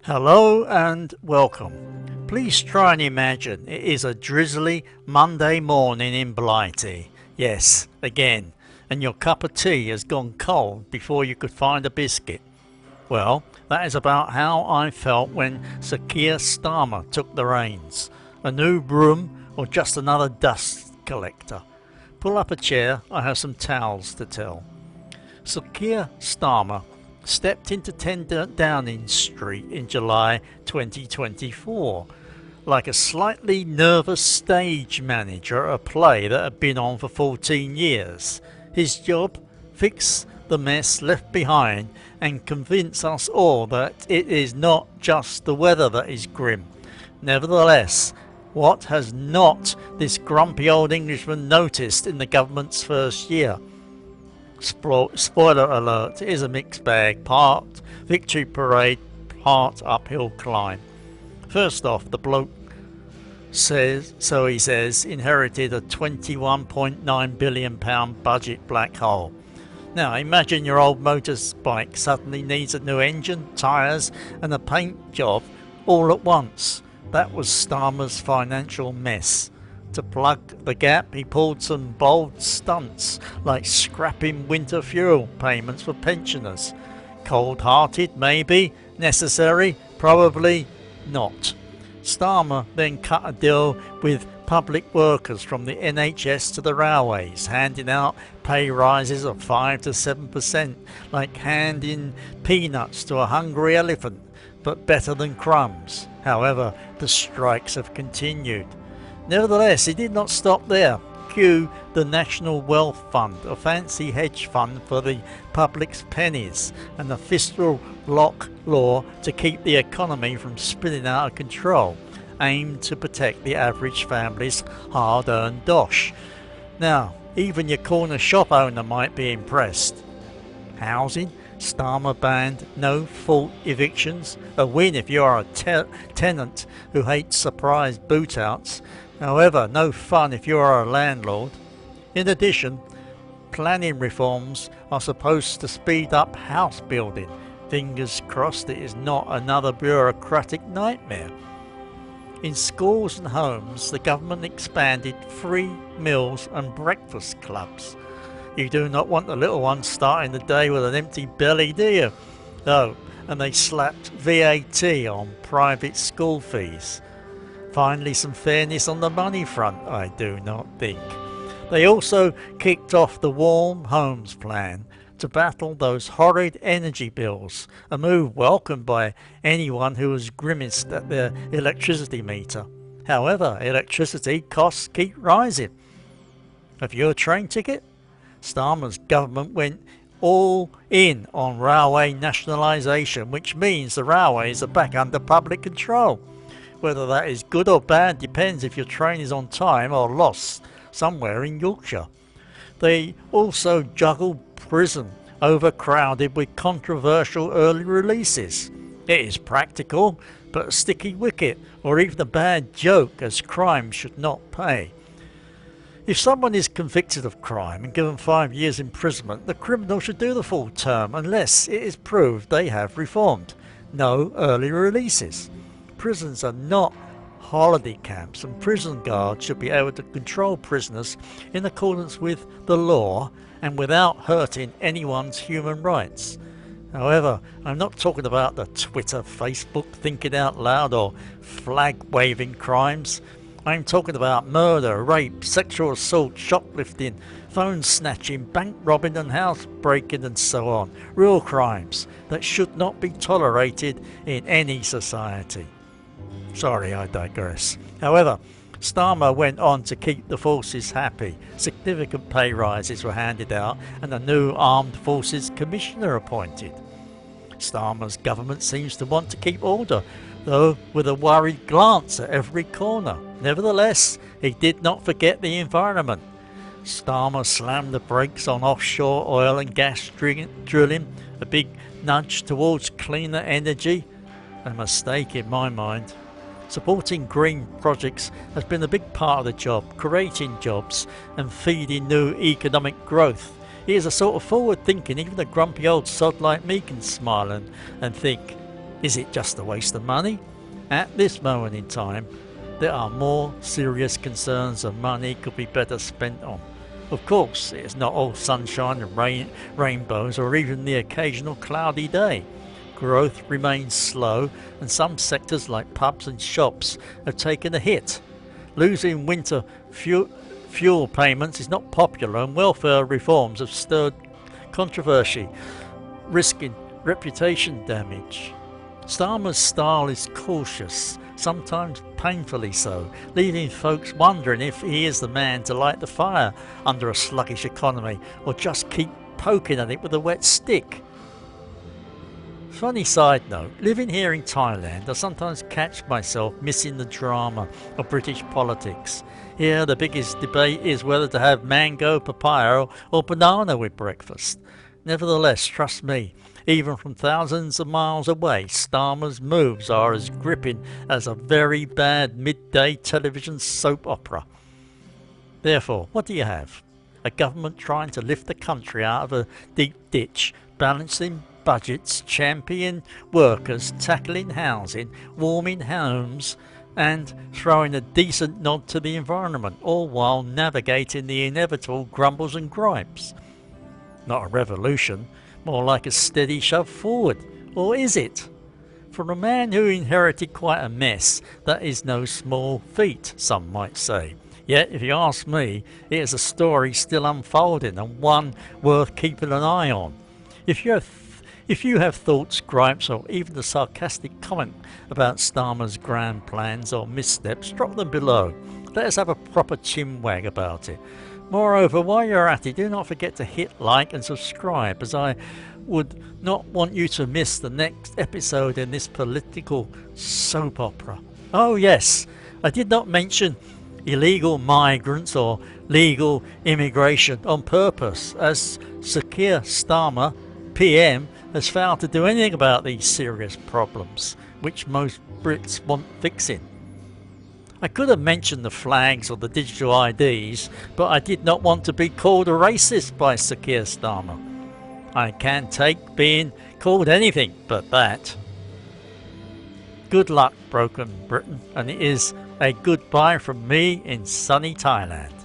Hello and welcome. Please try and imagine it is a drizzly Monday morning in Blighty. Yes, again, and your cup of tea has gone cold before you could find a biscuit. Well, that is about how I felt when Sir Keir Starmer took the reins. A new broom or just another dust collector? Pull up a chair, I have some tales to tell. Sir Keir Starmer stepped into 10 Downing Street in July 2024 like a slightly nervous stage manager at a play that had been on for 14 years. His job? Fix the mess left behind and convince us all that it is not just the weather that is grim. Nevertheless, what has not this grumpy old Englishman noticed in the government's first year? Spoiler alert, it is a mixed bag, part victory parade, part uphill climb. First off, the bloke says, so he says, inherited a £21.9 billion budget black hole. Now imagine your old motorbike suddenly needs a new engine, tyres and a paint job all at once. That was Starmer's financial mess. To plug the gap, he pulled some bold stunts like scrapping winter fuel payments for pensioners. Cold-hearted, maybe. Necessary, probably not. Starmer then cut a deal with public workers from the NHS to the railways, handing out pay rises of 5 to 7%, like handing peanuts to a hungry elephant, but better than crumbs. However, the strikes have continued. Nevertheless, he did not stop there. Cue the National Wealth Fund, a fancy hedge fund for the public's pennies, and the fiscal lock law to keep the economy from spinning out of control, aimed to protect the average family's hard-earned dosh. Now, even your corner shop owner might be impressed. Housing? Starmer banned no-fault evictions, a win if you are a tenant who hates surprise boot-outs. However, no fun if you are a landlord. In addition, planning reforms are supposed to speed up house building. Fingers crossed it is not another bureaucratic nightmare. In schools and homes, the government expanded free meals and breakfast clubs. You do not want the little ones starting the day with an empty belly, do you? Oh, and they slapped VAT on private school fees. Finally, some fairness on the money front, I do not think. They also kicked off the Warm Homes Plan to battle those horrid energy bills, a move welcomed by anyone who was grimaced at their electricity meter. However, electricity costs keep rising. Have you a train ticket? Starmer's government went all in on railway nationalisation, which means the railways are back under public control. Whether that is good or bad depends if your train is on time or lost somewhere in Yorkshire. They also juggle prison, overcrowded with controversial early releases. It is practical, but a sticky wicket or even a bad joke, as crime should not pay. If someone is convicted of crime and given 5 years imprisonment, the criminal should do the full term unless it is proved they have reformed. No early releases. Prisons are not holiday camps, and prison guards should be able to control prisoners in accordance with the law and without hurting anyone's human rights. However, I'm not talking about the Twitter, Facebook, thinking out loud or flag-waving crimes. I'm talking about murder, rape, sexual assault, shoplifting, phone snatching, bank robbing and house breaking and so on. Real crimes that should not be tolerated in any society. Sorry, I digress. However, Starmer went on to keep the forces happy. Significant pay rises were handed out and a new Armed Forces Commissioner appointed. Starmer's government seems to want to keep order, though with a worried glance at every corner. Nevertheless, he did not forget the environment. Starmer slammed the brakes on offshore oil and gas drilling, a big nudge towards cleaner energy. A mistake in my mind. Supporting green projects has been a big part of the job, creating jobs and feeding new economic growth. He is a sort of forward thinking, even a grumpy old sod like me can smile and think, Is it just a waste of money? At this moment in time, there are more serious concerns and money could be better spent on. Of course, it's not all sunshine and rainbows or even the occasional cloudy day. Growth remains slow and some sectors like pubs and shops have taken a hit. Losing winter fuel payments is not popular and welfare reforms have stirred controversy, risking reputation damage. Starmer's style is cautious, sometimes painfully so, leaving folks wondering if he is the man to light the fire under a sluggish economy or just keep poking at it with a wet stick. Funny side note, living here in Thailand, I sometimes catch myself missing the drama of British politics. Here the biggest debate is whether to have mango, papaya or banana with breakfast. Nevertheless, trust me, even from thousands of miles away, Starmer's moves are as gripping as a very bad midday television soap opera. Therefore, what do you have? A government trying to lift the country out of a deep ditch, balancing budgets, championing workers, tackling housing, warming homes, and throwing a decent nod to the environment, all while navigating the inevitable grumbles and gripes. Not a revolution, more like a steady shove forward. Or is it? For a man who inherited quite a mess, that is no small feat, some might say. Yet, if you ask me, it is a story still unfolding and one worth keeping an eye on. If you have thoughts, gripes, or even a sarcastic comment about Starmer's grand plans or missteps, drop them below. Let us have a proper chinwag about it. Moreover, while you're at it, do not forget to hit like and subscribe, as I would not want you to miss the next episode in this political soap opera. Oh yes, I did not mention illegal migrants or legal immigration on purpose, as Sir Keir Starmer, PM, has failed to do anything about these serious problems, which most Brits want fixing. I could have mentioned the flags or the digital IDs, but I did not want to be called a racist by Sir Keir Starmer. I can take being called anything but that. Good luck, broken Britain, and it is a goodbye from me in sunny Thailand.